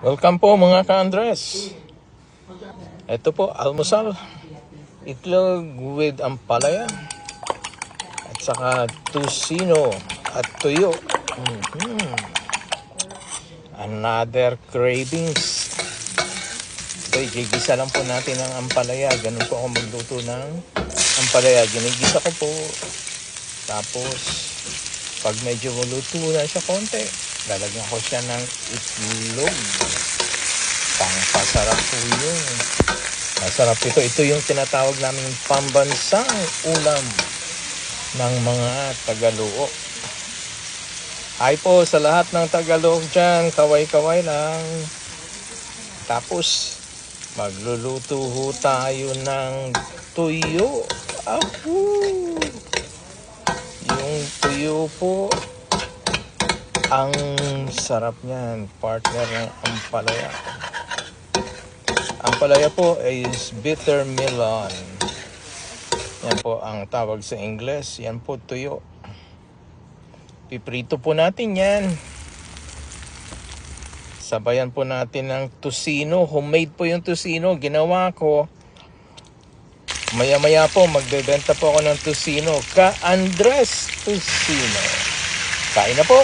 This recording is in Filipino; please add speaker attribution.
Speaker 1: Welcome po mga ka-Andres. Ito po, almusal. Itlog with ampalaya. At saka tusino at tuyo. Another cravings. So, igigisa lang po natin ang ampalaya. Ganun po ako magluto ng ampalaya. Ginigisa ko po. Tapos, pag medyo maluto na siya konti, lalagyan ko siya ng itlog. Pangpasarap po yun. Masarap ito. Ito yung tinatawag namin pambansang ulam ng mga Tagalog. Hi po sa lahat ng Tagalog dyan. Kaway-kaway lang. Tapos, magluluto ho tayo ng tuyo. Yung tuyo po, ang sarap niyan, partner ng ampalaya. Ampalaya po is bitter melon. Yan po ang tawag sa Ingles. Yan po tuyo. Piprito po natin yan. Sabayan po natin ng tusino. Homemade po yung tusino. Ginawa ko. Maya-maya po, magbebenta po ako ng tusino. Ka-Andres Tusino. Kain na po!